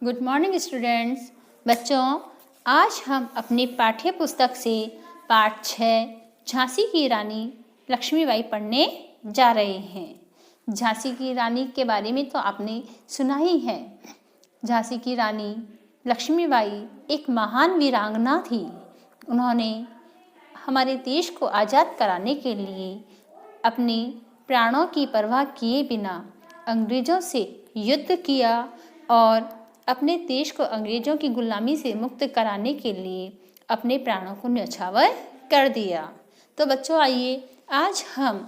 Good morning students. बच्चों, आज हम अपनी पाठ्य पुस्तक से पाठ 6 झांसी की रानी लक्ष्मीबाई पढ़ने जा रहे हैं। झांसी की रानी के बारे में तो आपने सुना ही है। झांसी की रानी लक्ष्मीबाई एक महान वीरांगना थी। उन्होंने हमारे देश को आज़ाद कराने के लिए अपने प्राणों की परवाह किए बिना अंग्रेज़ों से युद्ध किया और अपने देश को अंग्रेज़ों की गुलामी से मुक्त कराने के लिए अपने प्राणों को न्यौछावर कर दिया। तो बच्चों, आइए आज हम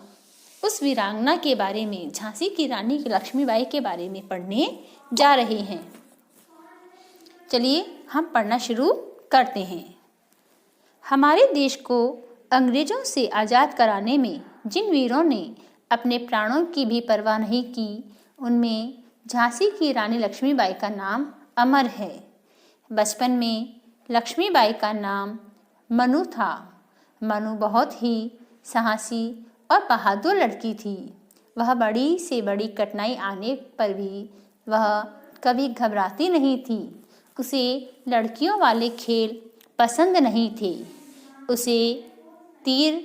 उस वीरांगना के बारे में, झांसी की रानी लक्ष्मीबाई के बारे में पढ़ने जा रहे हैं। चलिए हम पढ़ना शुरू करते हैं। हमारे देश को अंग्रेज़ों से आज़ाद कराने में जिन वीरों ने अपने प्राणों की भी परवाह नहीं की, उनमें झांसी की रानी लक्ष्मीबाई का नाम अमर है। बचपन में लक्ष्मीबाई का नाम मनु था। मनु बहुत ही साहसी और बहादुर लड़की थी। वह बड़ी से बड़ी कठिनाई आने पर भी वह कभी घबराती नहीं थी। उसे लड़कियों वाले खेल पसंद नहीं थे। उसे तीर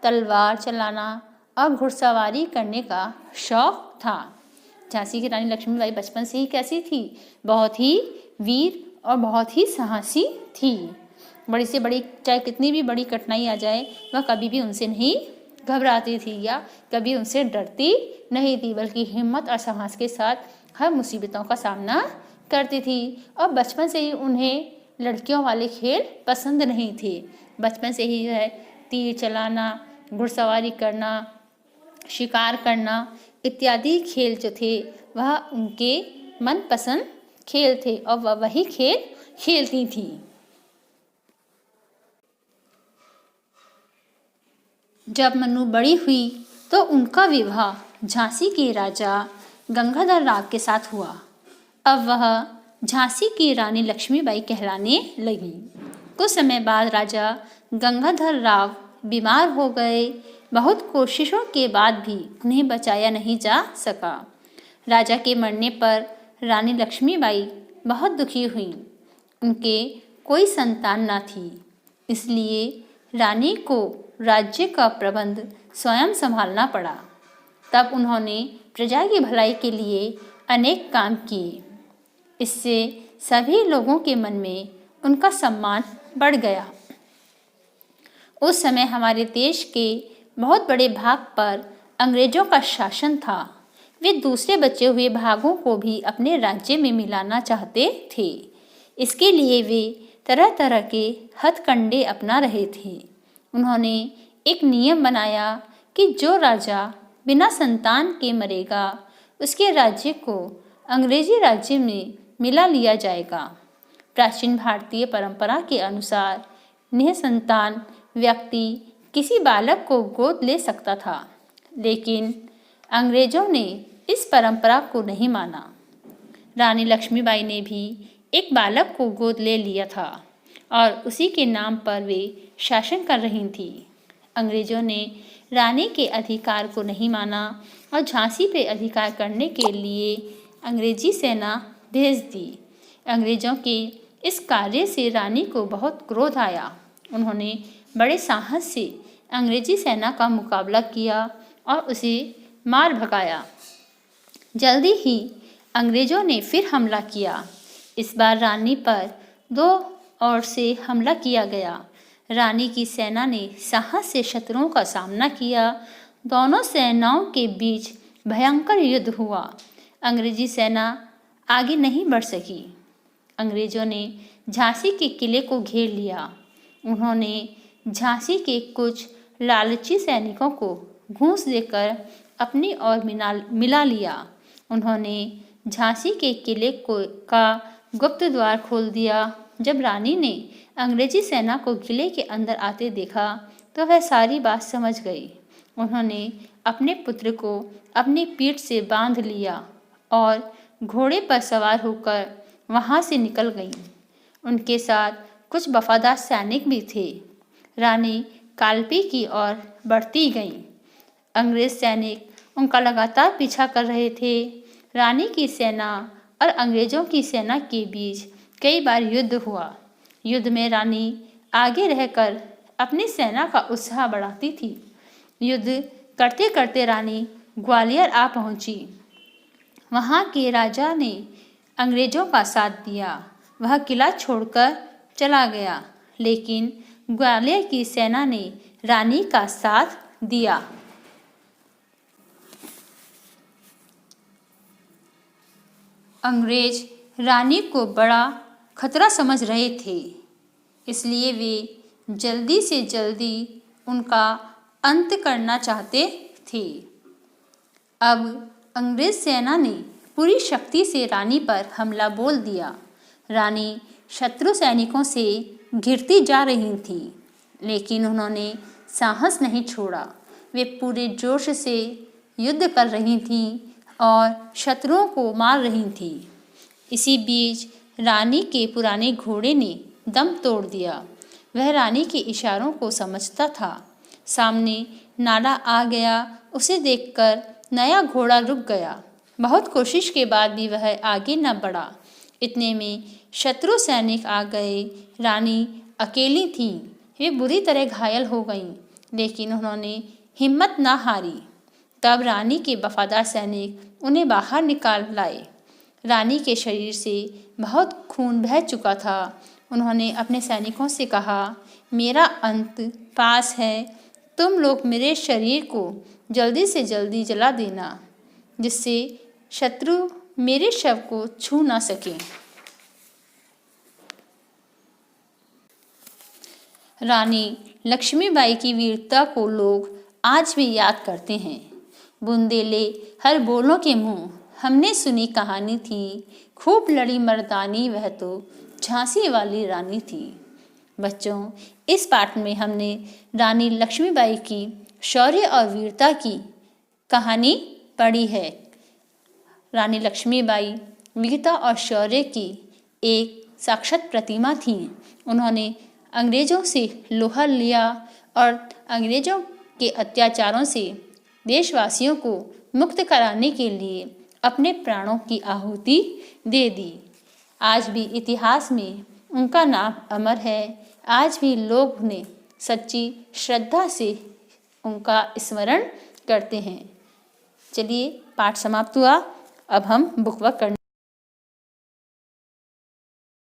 तलवार चलाना और घुड़सवारी करने का शौक था। झांसी की रानी लक्ष्मीबाई बचपन से ही कैसी थी? बहुत ही वीर और बहुत ही साहसी थी। बड़ी से बड़ी, चाहे कितनी भी बड़ी कठिनाई आ जाए, वह कभी भी उनसे नहीं घबराती थी या कभी उनसे डरती नहीं थी, बल्कि हिम्मत और साहस के साथ हर मुसीबतों का सामना करती थी। और बचपन से ही उन्हें लड़कियों वाले खेल पसंद नहीं थे। बचपन से ही है तीर चलाना, घुड़सवारी करना, शिकार करना इत्यादि खेल जो थे वह उनके मनपसंद खेल थे और वह वही खेल खेलती थी। जब मनु बड़ी हुई तो उनका विवाह झांसी के राजा गंगाधर राव के साथ हुआ। अब वह झांसी की रानी लक्ष्मीबाई कहलाने लगी। कुछ समय बाद राजा गंगाधर राव बीमार हो गए। बहुत कोशिशों के बाद भी उन्हें बचाया नहीं जा सका। राजा के मरने पर रानी लक्ष्मीबाई बहुत दुखी हुई। उनके कोई संतान न थी, इसलिए रानी को राज्य का प्रबंध स्वयं संभालना पड़ा। तब उन्होंने प्रजा की भलाई के लिए अनेक काम किए। इससे सभी लोगों के मन में उनका सम्मान बढ़ गया। उस समय हमारे देश के बहुत बड़े भाग पर अंग्रेजों का शासन था। वे दूसरे बचे हुए भागों को भी अपने राज्य में मिलाना चाहते थे। इसके लिए वे तरह तरह के हथकंडे अपना रहे थे। उन्होंने एक नियम बनाया कि जो राजा बिना संतान के मरेगा, उसके राज्य को अंग्रेजी राज्य में मिला लिया जाएगा। प्राचीन भारतीय परंपरा के अनुसार निसंतान व्यक्ति किसी बालक को गोद ले सकता था, लेकिन अंग्रेजों ने इस परंपरा को नहीं माना। रानी लक्ष्मीबाई ने भी एक बालक को गोद ले लिया था और उसी के नाम पर वे शासन कर रही थी। अंग्रेजों ने रानी के अधिकार को नहीं माना और झांसी पे अधिकार करने के लिए अंग्रेजी सेना भेज दी। अंग्रेजों के इस कार्य से रानी को बहुत क्रोध आया। उन्होंने बड़े साहस से अंग्रेजी सेना का मुकाबला किया और उसे मार भगाया। जल्दी ही अंग्रेजों ने फिर हमला किया। इस बार रानी पर 2 ओर से हमला किया गया। रानी की सेना ने साहस से शत्रुओं का सामना किया। दोनों सेनाओं के बीच भयंकर युद्ध हुआ। अंग्रेजी सेना आगे नहीं बढ़ सकी। अंग्रेजों ने झांसी के किले को घेर लिया। उन्होंने झांसी के कुछ लालची सैनिकों को घूस देकर अपनी ओर मिला लिया। उन्होंने झांसी के किले का गुप्त द्वार खोल दिया। जब रानी ने अंग्रेजी सेना को किले के अंदर आते देखा तो वह सारी बात समझ गई। उन्होंने अपने पुत्र को अपनी पीठ से बांध लिया और घोड़े पर सवार होकर वहां से निकल गईं। उनके साथ कुछ वफादार सैनिक भी थे। रानी कालपी की ओर बढ़ती गईं। अंग्रेज सैनिक उनका लगातार पीछा कर रहे थे। रानी की सेना और अंग्रेजों की सेना के बीच कई बार युद्ध हुआ। युद्ध में रानी आगे रहकर अपनी सेना का उत्साह बढ़ाती थी। युद्ध करते करते रानी ग्वालियर आ पहुंची। वहां के राजा ने अंग्रेजों का साथ दिया। वह किला छोड़कर चला गया, लेकिन ग्वालियर की सेना ने रानी का साथ दिया। अंग्रेज रानी को बड़ा खतरा समझ रहे थे, इसलिए वे जल्दी से जल्दी उनका अंत करना चाहते थे। अब अंग्रेज सेना ने पूरी शक्ति से रानी पर हमला बोल दिया। रानी शत्रु सैनिकों से घिरती जा रही थी, लेकिन उन्होंने साहस नहीं छोड़ा। वे पूरे जोश से युद्ध कर रही थीं और शत्रुओं को मार रही थीं। इसी बीच रानी के पुराने घोड़े ने दम तोड़ दिया। वह रानी के इशारों को समझता था। सामने नाला आ गया। उसे देखकर नया घोड़ा रुक गया। बहुत कोशिश के बाद भी वह आगे न बढ़ा। इतने में शत्रु सैनिक आ गए। रानी अकेली थी। वे बुरी तरह घायल हो गईं, लेकिन उन्होंने हिम्मत न हारी। तब रानी के वफादार सैनिक उन्हें बाहर निकाल लाए। रानी के शरीर से बहुत खून बह चुका था। उन्होंने अपने सैनिकों से कहा, मेरा अंत पास है। तुम लोग मेरे शरीर को जल्दी से जल्दी जला देना, जिससे शत्रु मेरे शव को छू ना सके। रानी लक्ष्मीबाई की वीरता को लोग आज भी याद करते हैं। बुंदेले हर बोलों के मुँह हमने सुनी कहानी थी, खूब लड़ी मर्दानी वह तो झांसी वाली रानी थी। बच्चों, इस पाठ में हमने रानी लक्ष्मीबाई की शौर्य और वीरता की कहानी पढ़ी है। रानी लक्ष्मीबाई वीरता और शौर्य की एक साक्षात प्रतिमा थी। उन्होंने अंग्रेजों से लोहा लिया और अंग्रेजों के अत्याचारों से देशवासियों को मुक्त कराने के लिए अपने प्राणों की आहुति दे दी। आज भी इतिहास में उनका नाम अमर है। आज भी लोग उन्हें सच्ची श्रद्धा से उनका स्मरण करते हैं। चलिए, पाठ समाप्त हुआ। अब हम बुक वर्क करने